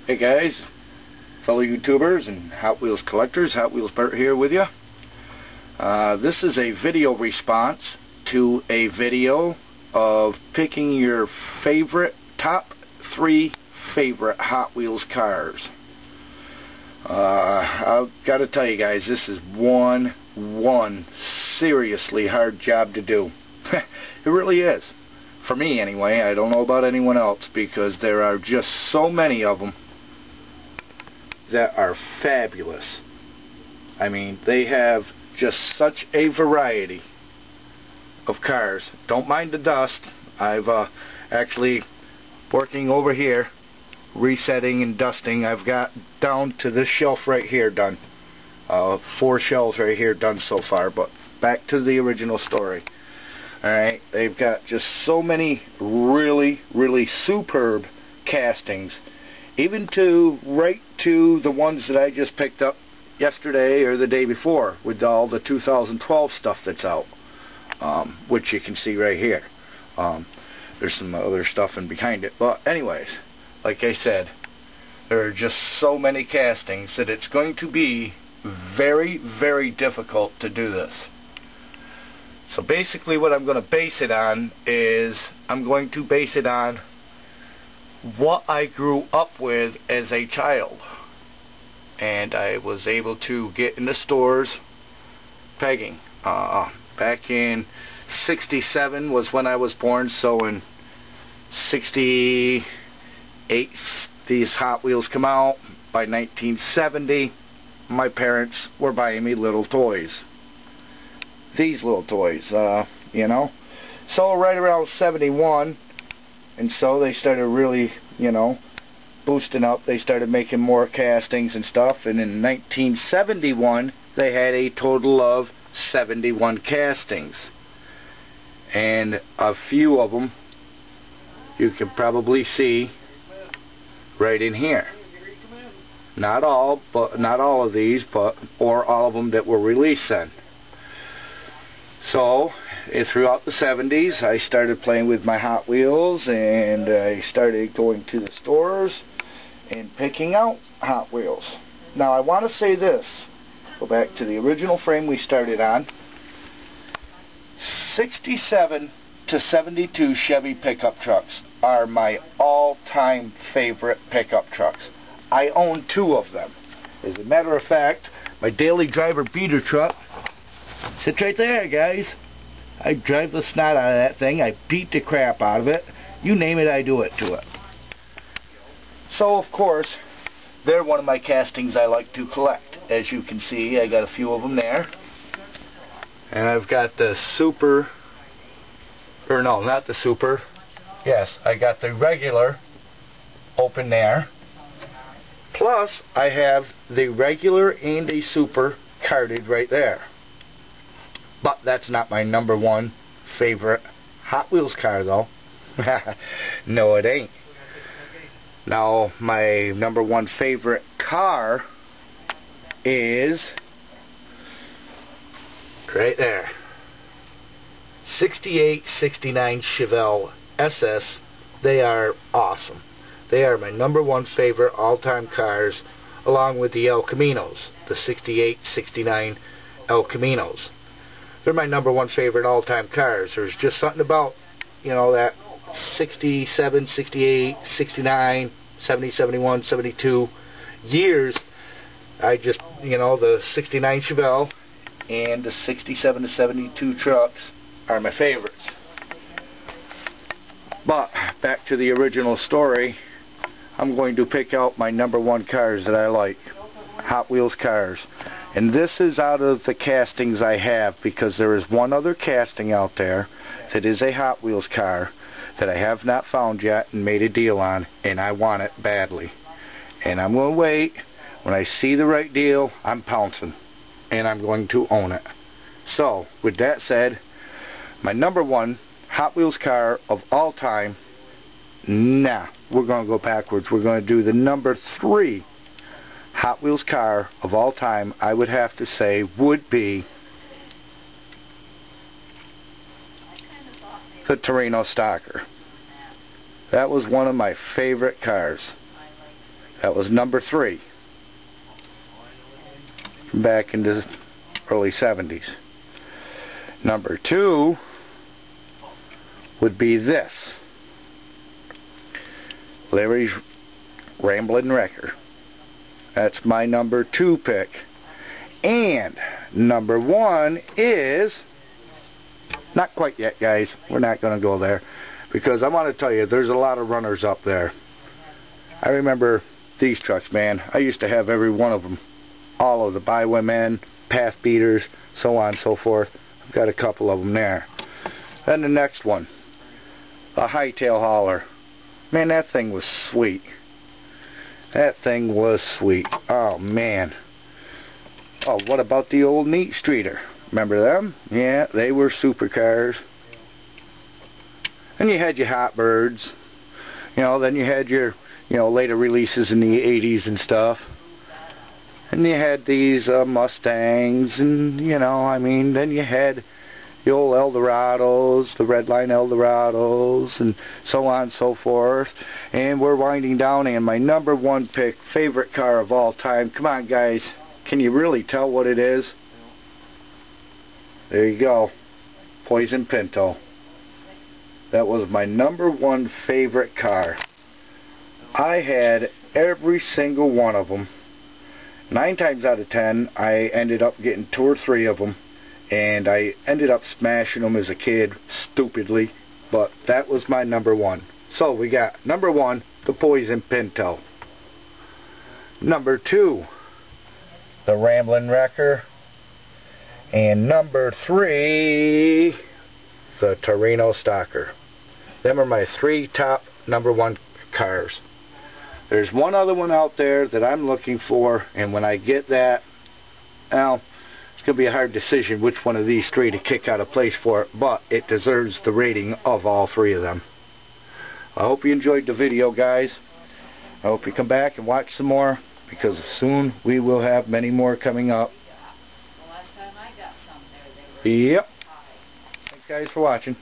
Hey guys, fellow YouTubers and Hot Wheels collectors, Hot Wheels Bert here with you. This is a video response to a video of picking your top 3 favorite Hot Wheels cars. I've got to tell you guys, this is one seriously hard job to do. It really is. For me anyway. I don't know about anyone else, because there are just so many of them that are fabulous. I mean, they have just such a variety of cars. Don't mind the dust. I've actually working over here, resetting and dusting. I've got down to this shelf right here done. 4 shelves right here done so far, but back to the original story. Alright, they've got just so many really superb castings, even right to the ones that I just picked up yesterday or the day before with all the 2012 stuff that's out, which you can see right here. There's some other stuff in behind it, but anyways, like I said, there are just so many castings that it's going to be very difficult to do this. So basically what I'm going to base it on is I'm going to base it on what I grew up with as a child. And I was able to get in the stores pegging. Back in 67 was when I was born, so in 68 these Hot Wheels come out. By 1970 my parents were buying me little toys. These little toys, you know. So right around 71, and so they started really, you know, boosting up. They started making more castings and stuff, and in 1971 they had a total of 71 castings, and a few of them you can probably see right in here. Not all of these, or all of them that were released then. So, throughout the 70s, I started playing with my Hot Wheels, and I started going to the stores and picking out Hot Wheels. Now, I want to say this. Go back to the original frame we started on. 67 to 72 Chevy pickup trucks are my all-time favorite pickup trucks. I own 2 of them. As a matter of fact, my daily driver beater truck sits right there, guys. I drive the snot out of that thing. I beat the crap out of it. You name it, I do it to it. So, of course, they're one of my castings I like to collect. As you can see, I got a few of them there. And I've got the super, or no, not the super. Yes, I got the regular open there. Plus, I have the regular and a super carded right there. But that's not my #1 favorite Hot Wheels car, though. No, it ain't. Now, my #1 favorite car is right there. 68-69 Chevelle SS. They are awesome. They are my #1 favorite all-time cars, along with the El Caminos, the 68-69 El Caminos. They're my #1 favorite all-time cars. There's just something about, you know, that 67, 68, 69, 70, 71, 72 years. I just, you know, the 69 Chevelle and the 67 to 72 trucks are my favorites. But back to the original story, I'm going to pick out my #1 cars that I like. Hot Wheels cars. And this is out of the castings I have, because there is one other casting out there that is a Hot Wheels car that I have not found yet and made a deal on, and I want it badly. And I'm going to wait. When I see the right deal, I'm pouncing, and I'm going to own it. So, with that said, my #1 Hot Wheels car of all time, we're going to go backwards. We're going to do the #3 Hot Wheels car of all time. I would have to say would be the Torino Stalker. That was one of my favorite cars. That was number 3. From back in the early 70s. Number 2 would be this. Larry's Ramblin' Wrecker. That's my number 2 pick. And number 1 is... Not quite yet, guys. We're not going to go there. Because I want to tell you, there's a lot of runners up there. I remember these trucks, man. I used to have every one of them. All of the By-Women, Path Beaters, so on and so forth. I've got a couple of them there. Then the next one. A Hightail Hauler. Man, that thing was sweet. That thing was sweet. Oh, man. Oh, what about the old Neat Streeter? Remember them? Yeah, they were supercars. And you had your Hot Birds. You know, then you had your, later releases in the 80s and stuff. And you had these Mustangs and, then you had the old Eldorados, the Redline Eldorados, and so on and so forth. And we're winding down, and my number 1 pick, favorite car of all time. Come on, guys. Can you really tell what it is? There you go. Poison Pinto. That was my number 1 favorite car. I had every single one of them. 9 times out of 10, I ended up getting 2 or 3 of them. And I ended up smashing them as a kid, stupidly. But that was my number 1. So we got number 1, the Poison Pinto. Number 2, the Ramblin' Wrecker. And number 3, the Torino Stalker. Them are my 3 top number 1 cars. There's one other one out there that I'm looking for, and when I get that, well, it's going to be a hard decision which one of these 3 to kick out a place for it, but it deserves the rating of all 3 of them. I hope you enjoyed the video, guys. I hope you come back and watch some more, because soon we will have many more coming up. Yep. Thanks, guys, for watching.